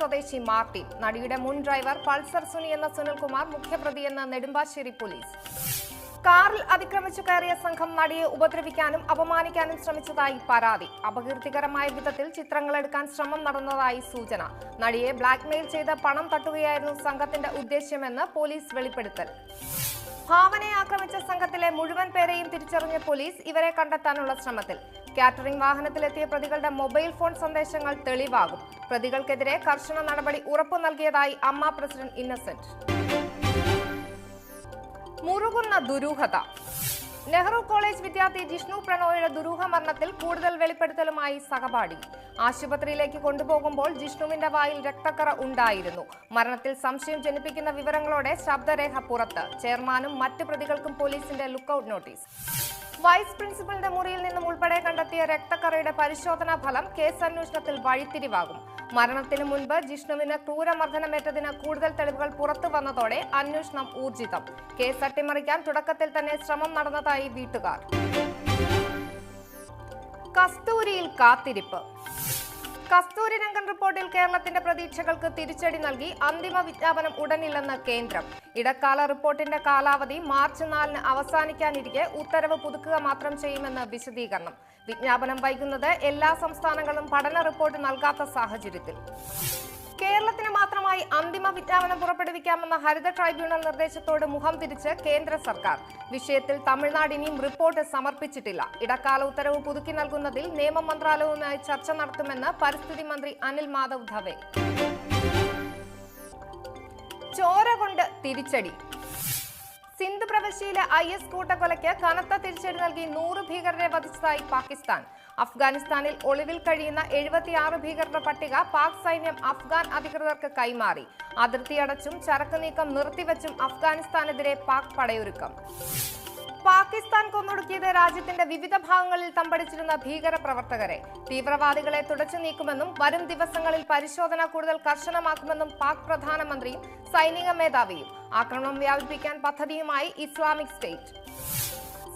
സ്വദേശി മാർട്ടിൻ. നടിയുടെ മുൻ ഡ്രൈവർ പൾസർ സുനി എന്ന സുനിൽകുമാർ മുഖ്യപ്രതിയെന്ന് നെടുമ്പാശ്ശേരി പോലീസ്. കാറിൽ അതിക്രമിച്ചു കയറിയ സംഘം നടിയെ ഉപദ്രവിക്കാനും അപമാനിക്കാനും ശ്രമിച്ചതായി പരാതി. അപകീർത്തികരമായ വിധത്തിൽ ചിത്രങ്ങളെടുക്കാൻ ശ്രമം നടന്നതായി സൂചന. നടിയെ ബ്ലാക്ക്മെയിൽ ചെയ്ത് പണം തട്ടുകയായിരുന്നു സംഘത്തിന്റെ ഉദ്ദേശ്യമെന്ന് പോലീസ് വെളിപ്പെടുത്തൽ. ഭാവനയെ ആക്രമിച്ച സംഘത്തിലെ മുഴുവൻ പേരെയും തിരിച്ചറിഞ്ഞ പോലീസ് ഇവരെ കണ്ടെത്താനുള്ള ശ്രമത്തിൽ. കാറ്ററിംഗ് വാഹനത്തിലെത്തിയ പ്രതികളുടെ മൊബൈൽ ഫോൺ സന്ദേശങ്ങൾ തെളിവാകും. പ്രതികൾക്കെതിരെ കർശന നടപടി ഉറപ്പു നൽകിയതായി അമ്മ പ്രസിഡന്റ് ഇന്നസെന്റ്. മുറുകുന്ന ദുരൂഹത. നെഹ്റു കോളേജ് വിദ്യാർത്ഥി ജിഷ്ണു പ്രണോയുടെ ദുരൂഹ മരണത്തിൽ കൂടുതൽ വെളിപ്പെടുത്തലുമായി സഹപാഠി. ആശുപത്രിയിലേക്ക് കൊണ്ടുപോകുമ്പോൾ ജിഷ്ണുവിന്റെ വായിൽ രക്തക്കറ ഉണ്ടായിരുന്നു. മരണത്തിൽ സംശയം ജനിപ്പിക്കുന്ന വിവരങ്ങളോടെ ശബ്ദരേഖ പുറത്ത്. ചെയർമാനും മറ്റ് പ്രതികൾക്കും പോലീസിന്റെ ലുക്കൌട്ട് നോട്ടീസ്. വൈസ് പ്രിൻസിപ്പലിന്റെ മുറിയിൽ നിന്നും ഉൾപ്പെടെ കണ്ടെത്തിയ രക്തക്കറയുടെ പരിശോധനാ ഫലം കേസ് അന്വേഷണത്തിൽ വഴിത്തിരിവാകും. മരണത്തിന് മുൻപ് ജിഷ്ണുവിന് ക്രൂരമർദ്ദനമേറ്റതിന് കൂടുതൽ തെളിവുകൾ പുറത്തു വന്നതോടെ അന്വേഷണം ഊർജിതം. കേസ് അട്ടിമറിക്കാൻ തുടക്കത്തിൽ തന്നെ ശ്രമം നടന്നതായി വീട്ടുകാർ. കസ്തൂരിയിൽ കാത്തിരിപ്പ്. കസ്തൂരി രംഗൻ റിപ്പോർട്ടിൽ കേരളത്തിന്റെ പ്രതീക്ഷകൾക്ക് തിരിച്ചടി നൽകി അന്തിമ വിജ്ഞാപനം ഉടനില്ലെന്ന് കേന്ദ്രം. ഇടക്കാല റിപ്പോർട്ടിന്റെ കാലാവധി മാർച്ച് 4-ന് അവസാനിക്കാനിരിക്കെ ഉത്തരവ് പുതുക്കുക മാത്രം ചെയ്യുമെന്ന് വിശദീകരണം. വിജ്ഞാപനം വൈകുന്നത് എല്ലാ സംസ്ഥാനങ്ങളും പഠന റിപ്പോർട്ട് നൽകാത്ത സാഹചര്യത്തിൽ. കേരളത്തിന് മാത്രമായി അന്തിമ വിജ്ഞാപനം പുറപ്പെടുവിക്കാമെന്ന ഹരിത ട്രൈബ്യൂണൽ നിർദ്ദേശത്തോട് മുഖം തിരിച്ച് കേന്ദ്ര സർക്കാർ. വിഷയത്തിൽ തമിഴ്നാട് ഇനിയും റിപ്പോർട്ട് സമർപ്പിച്ചിട്ടില്ല. ഇടക്കാല ഉത്തരവ് പുതുക്കി നൽകുന്നതിൽ നിയമ മന്ത്രാലയവുമായി ചർച്ച നടത്തുമെന്ന് പരിസ്ഥിതി മന്ത്രി അനിൽ മാധവ് ധവെ. ചോര കൊണ്ട് തിരിച്ചടി. സിന്ധ് പ്രവിശ്യയിലെ IS കൂട്ടക്കൊലയ്ക്ക് കനത്ത തിരിച്ചടി നൽകി 100 ഭീകരരെ വധിച്ചതായി പാകിസ്ഥാൻ. അഫ്ഗാനിസ്ഥാനിൽ ഒളിവിൽ കഴിയുന്ന 76 ഭീകരരുടെ പട്ടിക പാക് സൈന്യം അഫ്ഗാൻ അധികൃതർക്ക് കൈമാറി. അതിർത്തി അടച്ചും ചരക്ക് നീക്കം നിർത്തിവെച്ചും അഫ്ഗാനിസ്ഥാനെതിരെ പാക് പടയൊരുക്കം. പാകിസ്ഥാൻ കൊന്നൊടുക്കിയത് രാജ്യത്തിന്റെ വിവിധ ഭാഗങ്ങളിൽ തമ്പടിച്ചിരുന്ന ഭീകര പ്രവർത്തകരെ. തീവ്രവാദികളെ തുടച്ചു നീക്കുമെന്നും വരും ദിവസങ്ങളിൽ പരിശോധന കൂടുതൽ കർശനമാക്കുമെന്നും പാക് പ്രധാനമന്ത്രിയും സൈനിക മേധാവിയും. ആക്രമണം വ്യാപിപ്പിക്കാൻ പദ്ധതിയുമായി ഇസ്ലാമിക് സ്റ്റേറ്റ്.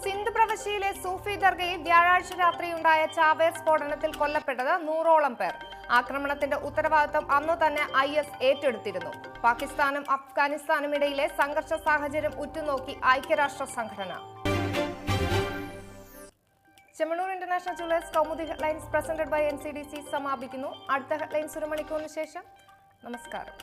സിന്ധ് പ്രവിശ്യയിലെ സൂഫി ദർഗയിൽ വ്യാഴാഴ്ച രാത്രിയുണ്ടായ ചാവേർ സ്ഫോടനത്തിൽ കൊല്ലപ്പെട്ടത് 100ഓളം പേർ. ആക്രമണത്തിന്റെ ഉത്തരവാദിത്തം അന്നു തന്നെ IS ഏറ്റെടുത്തിരുന്നു. പാകിസ്ഥാനും അഫ്ഗാനിസ്ഥാനും ഇടയിലെ സംഘർഷ സാഹചര്യം ഉറ്റുനോക്കി ഐക്യരാഷ്ട്ര സംഘടന. Chemmanur International Jewellers Kaumudi headlines presented by NCDC സമാപിക്കുന്നു. അടുത്ത ഹെഡ്ലൈൻസ് 1 മണിക്കൂറിന് ശേഷം. നമസ്കാരം.